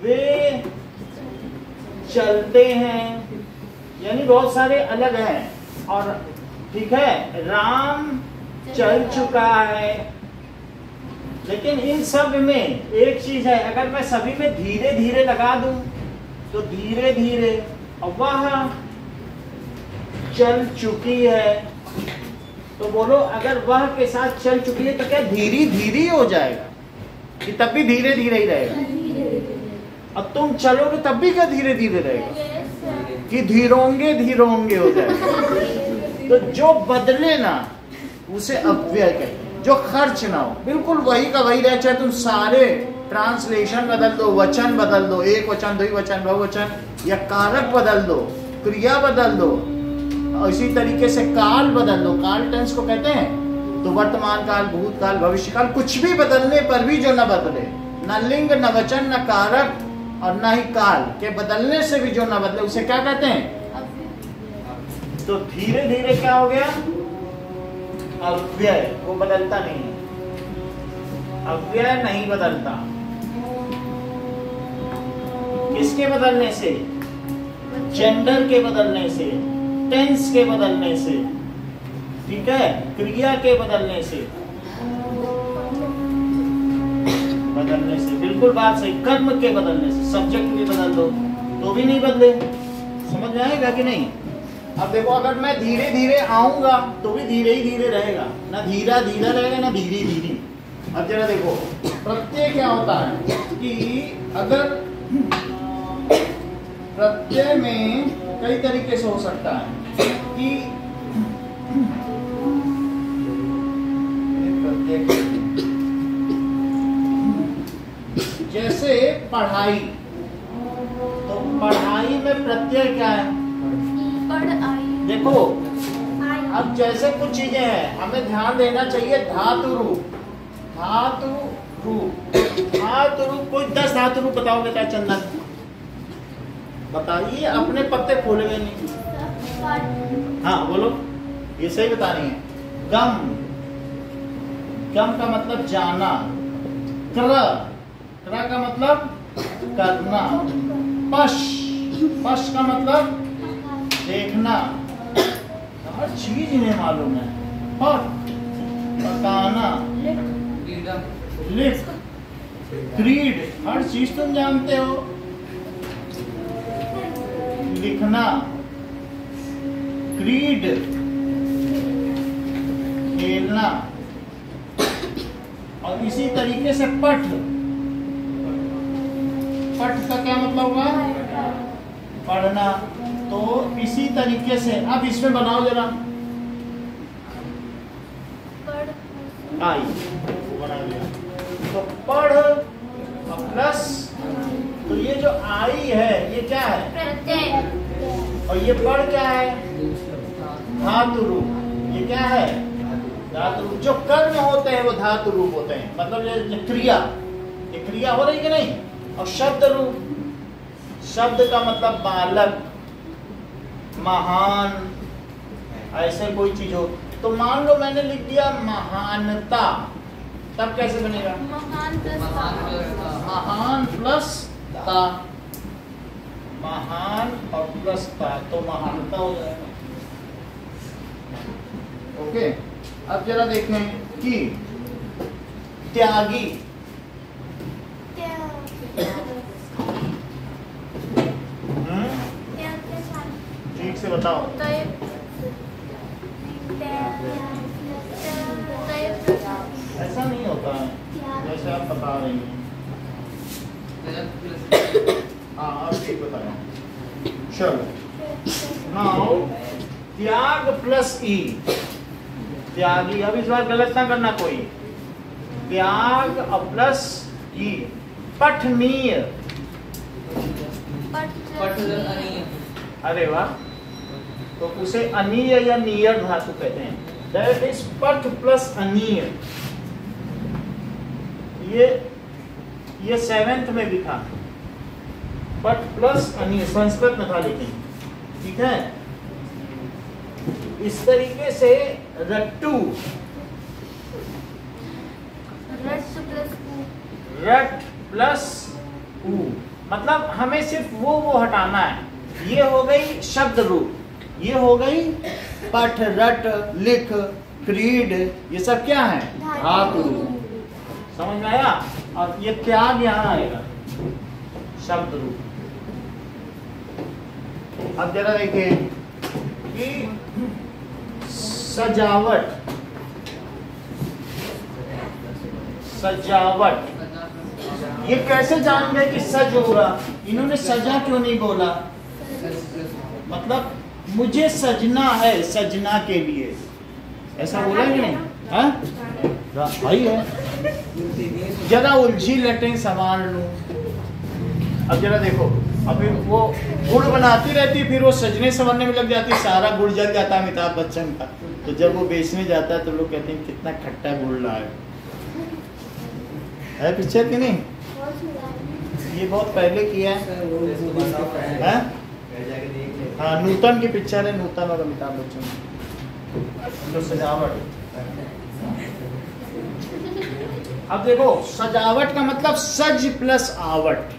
वे चलते हैं। यानी बहुत सारे अलग हैं। और ठीक है, राम चल चुका है। लेकिन इन सब में एक चीज है, अगर मैं सभी में धीरे धीरे लगा दूं तो धीरे धीरे, और वह चल चुकी है तो बोलो, अगर वह के साथ चल चुकी है तो क्या धीरे धीरे हो जाएगा कि तब भी धीरे धीरे ही रहेगा? और तुम चलोगे तब भी क्या धीरे धीरे रहेगा कि धीरोंगे धीरोंगे हो जाएगा? तो जो बदले ना उसे अव्यय कहते हैं। जो खर्च ना हो, बिल्कुल वही का वही रहे, चाहे तुम सारे ट्रांसलेशन बदल दो, वचन बदल दो, एक वचन, द्विवचन, बहुवचन, या कारक बदल दो, क्रिया बदल दो, और इसी तरीके से काल बदल दो। काल टेंस को कहते हैं। तो वर्तमान काल, भूतकाल, भविष्यकाल, कुछ भी बदलने पर भी जो न बदले, न लिंग, न वचन, न कारक और न ही काल के बदलने से भी जो न बदले, उसे क्या कहते हैं? तो धीरे धीरे क्या हो गया, अव्यय, वो बदलता नहीं है, अव्यय नहीं बदलता। किसके बदलने से? जेंडर के बदलने से, टेंस के बदलने से, ठीक है, क्रिया के बदलने से, बदलने से, बिल्कुल बात सही, कर्म के बदलने से। सब्जेक्ट भी बदल दो तो भी नहीं बदले, समझ में आएगा कि नहीं? अब देखो, अगर मैं धीरे धीरे आऊंगा तो भी धीरे ही धीरे रहेगा, ना धीरा धीरा रहेगा ना धीरे धीरे। अब जरा देखो, प्रत्यय क्या होता है कि अगर प्रत्यय में कई तरीके से हो सकता है कि जैसे पढ़ाई, तो पढ़ाई में प्रत्यय क्या है? देखो, अब जैसे कुछ चीजें हैं हमें ध्यान देना चाहिए, धातु रूप, धातु रूप, धातु रूप। कोई 10 धातु रूप बताओगे क्या चंदन? बताइए, अपने पत्ते खोलेंगे नहीं। हाँ बोलो, ये सही बता रही है। गम, गम का मतलब जाना। क्र, क्र का मतलब करना। पश, पश का मतलब देखना। हर चीज इन्हें मालूम है। पट, पकाना। लिफ्ट, क्रीड, हर चीज तुम जानते हो। लिखना, क्रीड, खेलना। और इसी तरीके से पठ, पठ का क्या मतलब हुआ? पढ़ना। तो इसी तरीके से अब इसमें बनाओ जरा, आई वो बना दिया। तो पढ़ प्लस, तो ये जो आई है ये क्या है? प्रत्यय। और ये पढ़ क्या है? धातु रूप। ये क्या है? धातु रूप। जो कर्म होते हैं वो धातु रूप होते हैं, मतलब ये क्रिया, ये क्रिया हो रही कि नहीं? और शब्द रूप, शब्द का मतलब बालक, महान, ऐसे कोई चीज हो। तो मान लो मैंने लिख दिया महानता, तब कैसे बनेगा? महान प्लस महान प्लस ता, महान और प्लस ता, तो महानता हो जाएगा। ओके, अब जरा देखें कि त्यागी, ठीक से बताओ। ऐसा नहीं होता है जैसे आप बता रही हैं। हाँ, आप ठीक बताया। चलो, नाउ त्याग प्लस ई, त्यागी। अब इस बार गलत ना करना कोई। त्याग प्लस ई, पठनीय। अरे वाह, तो उसे अनीय या नियर धातु कहते हैं। दैट इज पठ प्लस अनीय। ये 7th में भी था, पठ प्लस अनीय, संस्कृत में था लेकिन, ठीक है। इस तरीके से रट्टू, रट प्लस ऊ, मतलब हमें सिर्फ वो हटाना है। ये हो गई शब्द रूप, ये हो गई पठ, रट, लिख, क्रीड, ये सब क्या है? धातु रूप। समझ में आया? और ये त्याग यहाँ आएगा, शब्द रूप। अब जरा देखिए कि सजावट, सजावट, ये कैसे जान गए कि सज हो रहा? इन्होंने सजा क्यों नहीं बोला? मतलब मुझे सजना है, सजना के लिए, ऐसा बोला कि नहीं? हाँ भाई है, जरा उलझी लटें संभाल लूं। अब जरा देखो, अभी वो गुड़ बनाती रहती, फिर वो सजने संवरने में लग जाती, सारा गुड़ जल जाता अमिताभ बच्चन का। तो जब वो बेचने जाता है तो लोग कहते हैं कितना खट्टा गुड़ लाए। है पिक्चर कि नहीं? ये बहुत पहले किया है। हाँ, नूतन की पिक्चर है, नूतन और अमिताभ बच्चन, जो सजावट। अब देखो, सजावट का मतलब सज प्लस आवट।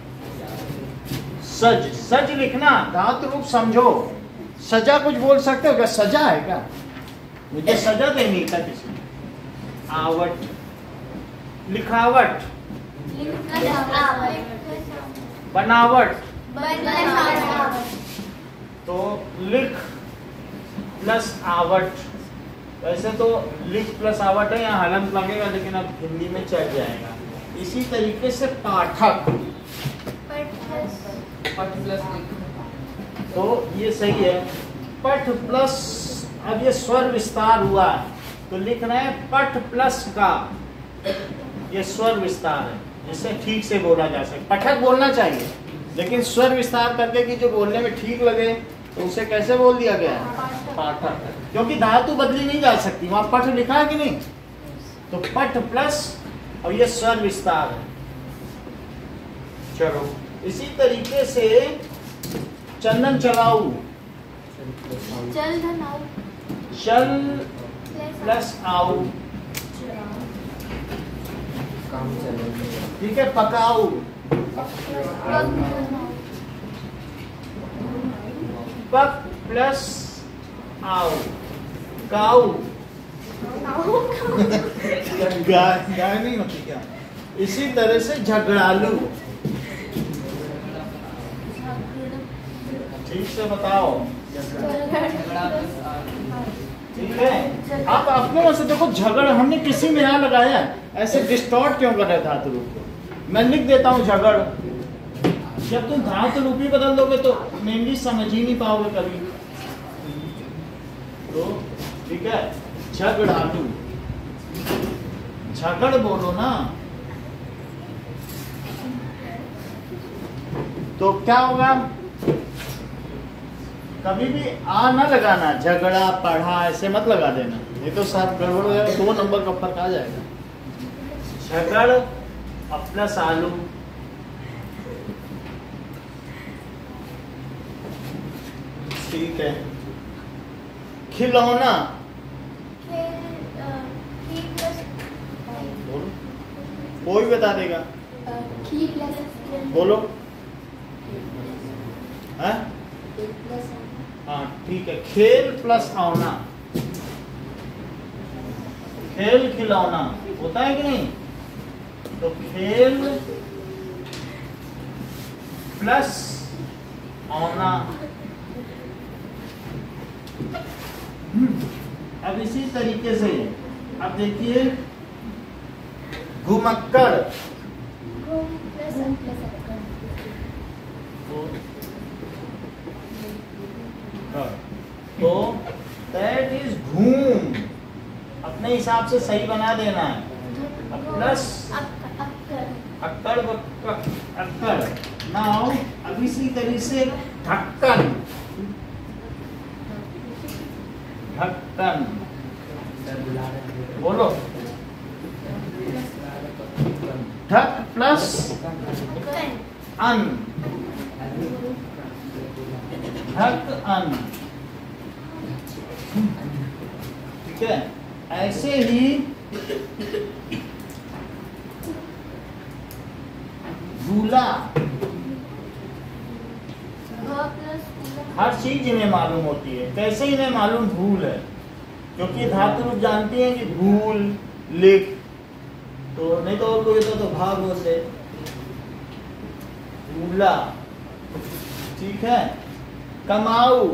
सज, सज लिखना, धातु रूप समझो। सजा कुछ बोल सकते हो क्या? सजा है क्या? मुझे सजा देनी था किसी ने। आवट, लिखावट, बनावट। तो लिख प्लस आवट, वैसे तो लिख प्लस आवट है, यहाँ हलंत लगेगा, लेकिन अब हिंदी में चल जाएगा। इसी तरीके से पाठक, पट प्लस तो ये सही है। पठ प्लस, अब ये स्वर विस्तार हुआ है, तो लिख रहे हैं पठ प्लस का, ये स्वर विस्तार है, जिससे ठीक से बोला जा सके। पठक बोलना चाहिए, लेकिन स्वर विस्तार करके कि जो बोलने में ठीक लगे, तो उसे कैसे बोल दिया गया है? पाठक, क्योंकि धातु बदली नहीं जा सकती, वहां पठ लिखा है कि नहीं, तो पठ प्लस और ये स्वर विस्तार है। चलो, इसी तरीके से चंदन चलाऊ, चल धनाऊ, चल प्लस आऊ, काम चले। ठीक है। पकाऊ, पक प्लस आऊ, काऊ, गाय नहीं होती क्या? इसी तरह से झगड़ालू, ठीक से बताओ, ठीक है। आप अपने वहां से देखो, झगड़ हमने किसी में यहाँ लगाया है, ऐसे डिस्टॉर्ट क्यों कर रहे धातु रूप को? मैं लिख देता हूँ झगड़, जब तुम धातु रूप ही बदल दोगे तो मेनली समझ ही नहीं पाओगे कभी। तो ठीक है, झगड़ालू, झगड़ बोलो ना, तो क्या होगा? कभी भी आ ना लगाना, झगड़ा पढ़ा ऐसे मत लगा देना, नहीं तो सब गड़बड़ हो जाएगा, 2 नंबर का फर्क आ जाएगा। झगड़ और प्लस आलू, ठीक है। खिलौना, बोलो, कोई बता देगा, बोलो। है? हाँ ठीक है। खेल प्लस आना, खेल खिलौना होता है कि नहीं? तो खेल प्लस आना। अब इसी तरीके से अब देखिए, घुमक्कड़, तो दैट इज घूम, अपने हिसाब से सही बना देना है। प्लस अक्कड़, अक्कड़। नाउ अब इसी तरीके से ढक्कन, ढक्कन बोलो। ढक प्लस अन, ढक अन, ठीक है। ऐसे ही झूला, हर चीज इन्हें मालूम होती है। कैसे इन्हें मालूम? भूल है, क्योंकि धातु रूप जानती हैं कि भूल लिख, तो नहीं तो और कोई तो भाग बोलते। झूला, ठीक है। कमाऊ,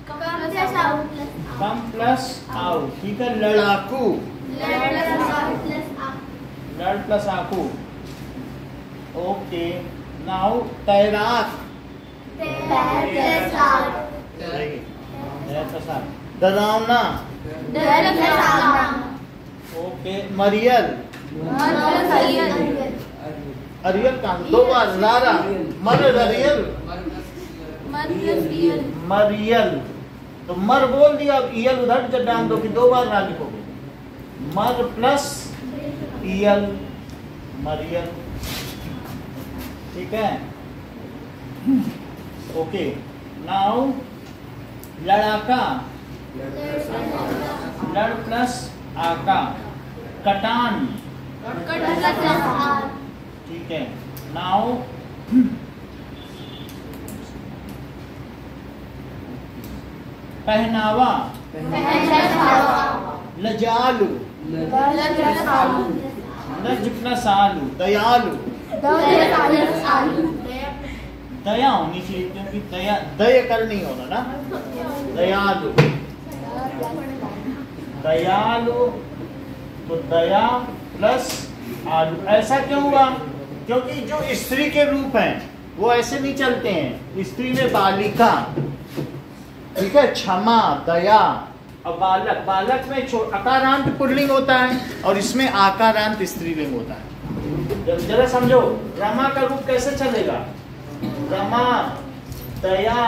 कम प्लस आऊ, ठीक है। लड़ाकू, लड़ प्लस आकू, ओके। नाउ तैराक, डरावना, ओके। मरियल, अरियल कहाँ? 2 बार लारा, मर अरियल, मरियल, तो मर बोल दिया, अब ईयल उधर जब डाल दो कि 2 बार ना लिखोगे। मर प्लस ईयल, मरियल, ठीक है। ओके। नाउ लड़ाका, लड़ प्लस आका, कटान, ठीक है। नाउ पहनावा, लजालू, लज प्लस आलू, दयालु, दया होनी चाहिए क्योंकि दया दया कर नहीं होना ना, दयालु, दयालु, तो दया प्लस आलू। ऐसा क्यों हुआ? क्योंकि जो स्त्री के रूप हैं वो ऐसे नहीं चलते हैं। स्त्री में बालिका, ठीक है, क्षमा, दया, और बालक, बालक में अकारांत पुल्लिंग होता है और इसमें आकारांत स्त्रीलिंग होता है। जरा समझो, रमा का रूप कैसे चलेगा? रमा, दया,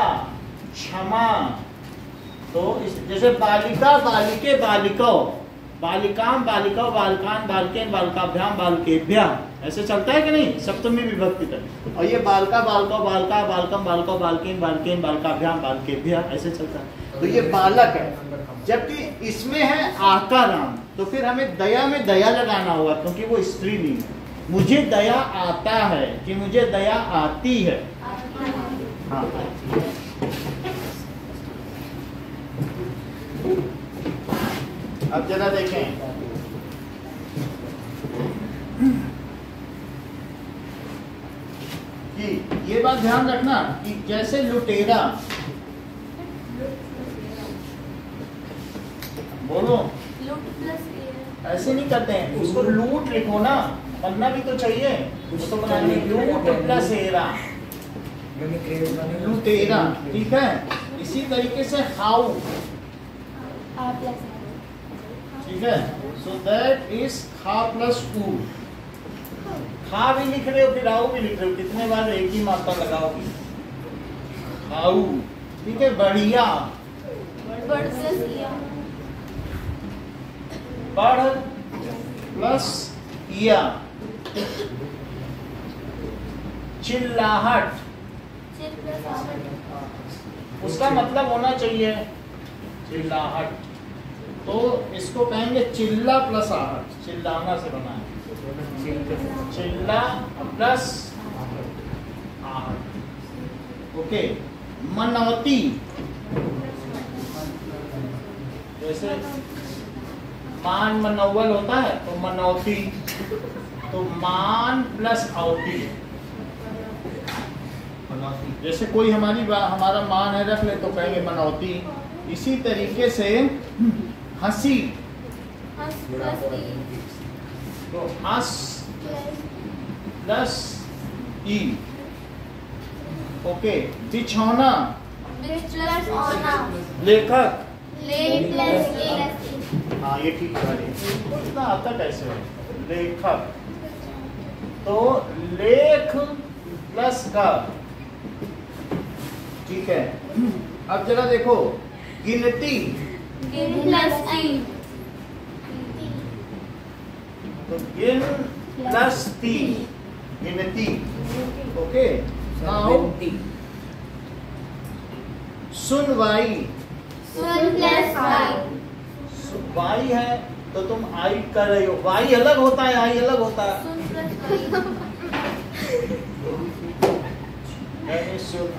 क्षमा। तो जैसे बालिका, बालिके, बालिकाओ, बालिकाम, बालिकाओ, बालकान, बालकेन, बालकाभ्याम, बालकेभ्यः, ऐसे चलता है कि नहीं? सप्तमी विभक्ति तक। और ये बालका, बालकाओ, बालका, बालकम, बालकाओ, बालकेन, बालकेन, बालकाभ्याम, बालकेभ्यः, ऐसे चलता है। तो ये बालक है, जबकि इसमें है आकाराम। तो फिर हमें दया में दया लगाना होगा क्योंकि वो स्त्री नहीं है। मुझे दया आता है कि मुझे दया आती है। हाँ, अब जरा देखें, कि ये बात ध्यान रखना कि जैसे लुटेरा, बोलो, ऐसे नहीं करते हैं, उसको लूट लिखो ना, बनना भी तो चाहिए। उसको बनाने लूट प्लस एरा, लुटेरा, ठीक है। इसी तरीके से हाउ, ठीक है। सो दैट इज खा प्लस ऊ। खा भी लिख रहे हो फिर आऊ भी लिख रहे हो, कितने बार एक ही मात्रा लगाओगी? खाऊ, ठीक है। बढ़िया, बढ़ प्लस इया। चिल्लाहट, उसका मतलब होना चाहिए चिल्लाहट, तो इसको कहेंगे चिल्ला प्लस आहट, चिल्लाना से बना है, चिल्ला प्लस आहट। ओके। मनौती, जैसे मान मनौवल होता है तो मनौती, तो मान प्लस औती। जैसे कोई हमारा मान है रख ले तो कहेंगे मनौती। इसी तरीके से हंसी, तो हंस प्लस ई। ओके। बिछौना, लेखक, हाँ ये ठीक है। इतना आता कैसे है? लेखक, तो लेख प्लस का, ठीक है। अब जरा देखो, गिनती, तो गिन प्लस ती, गिनती। ओके। नाउ सुनवाई, वाई है तो तुम आई कर रही हो, वाई अलग होता है, आई अलग होता है।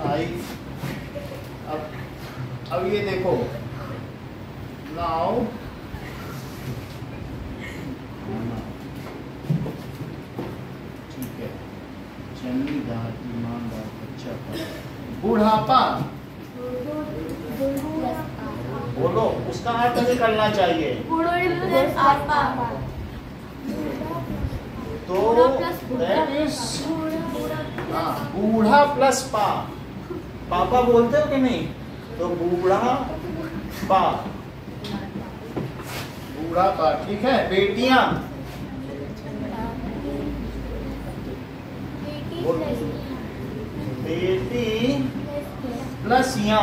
आई। अब ये देखो, नाउ ठीक है, जमींदार, ईमानदार, अच्छा। बुढ़ापा, बोलो, उसका अर्थ निकलना चाहिए। तो बूढ़ा प्लस पा, पापा बोलते हो कि नहीं? तो बूढ़ा पा, बूढ़ा पा, ठीक है। बेटियां, बेटी प्लस या,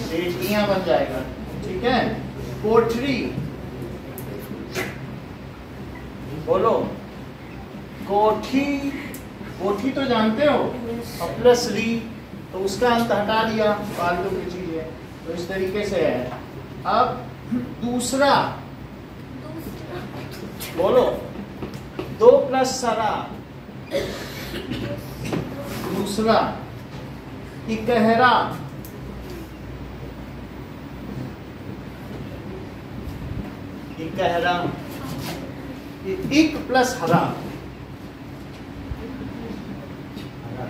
बेटियां बन जाएगा, ठीक है। कोठरी, बोलो, कोठी, कोठी तो जानते हो, प्लस री, तो उसका अंत हटा दिया, फालतू की चीज है। तो इस तरीके से है। अब दूसरा बोलो, 2 प्लस सरा, दूसरा इकहरा, इकहरा, इक प्लस हरा,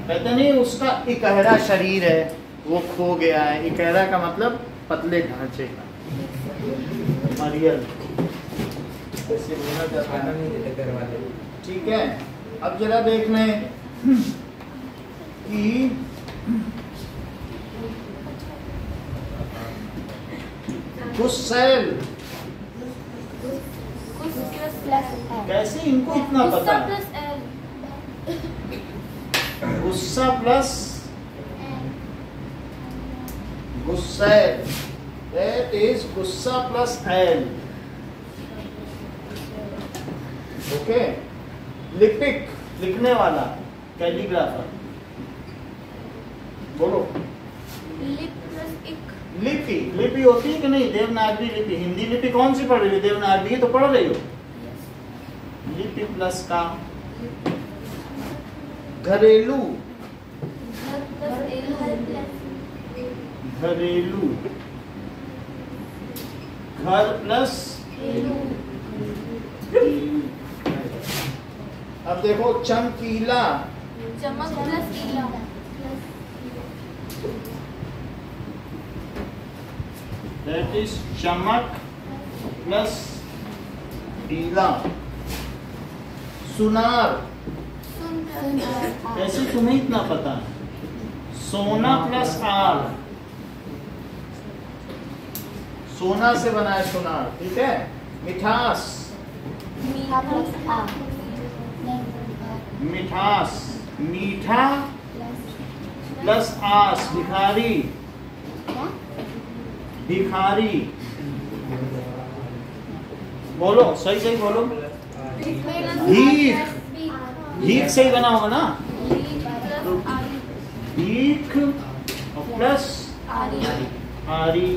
कहते नहीं उसका इकहरा शरीर है, वो खो गया है। इकहरा का मतलब पतले ढांचे का, मरियल ऐसे बोला जाता खाना है। नहीं देते घर वाले। ठीक है, अब जरा देख लें कि गुस्सैल, कैसे इनको इतना पता है? गुस्सा प्लस गुस्सैल, that is गुस्सा प्लस एल। ओके, लिपिक लिखने वाला, कैलीग्राफर, बोलो। लिपि, लिपि होती है कि नहीं? देवनागरी लिपि, हिंदी लिपि कौन सी पढ़ रही हो? देवनागरी तो पढ़ रही हो। लिपि प्लस का घरेलू, घरेलू, घर प्लस, अब देखो चमकीला, चमक प्लस कीला, that is चमक प्लस पीला। सुनार, कैसे तुम्हें इतना पता है? सोना प्लस आर, सोना से बना है सुनार, ठीक है। मिठास, मीठा प्लस आ, मिठास, मीठा प्लस आस, भिखारी, भिखारी, बोलो सही सही बोलो। भीख, भीख सही बना होगा ना? भीख प्लस आरी।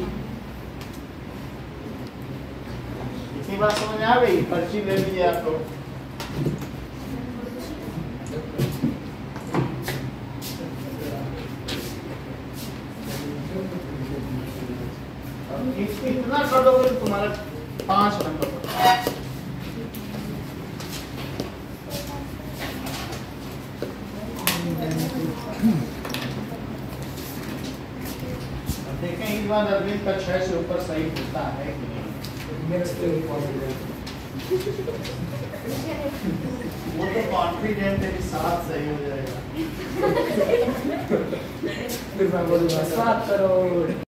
इतनी बात समझ में आ गई? पर्ची ले लीजिए आप लोग। इतना कर दोगे तो तुम्हारा 5 नंबर होगा। देखें इस बार अरविंद का 6 से ऊपर सही होता है कि नहीं। Next possible. वो तो कॉन्फिडेंट है कि 7 सही हो जाएगा। फिर मैं बोलूँगा 7 करोड़।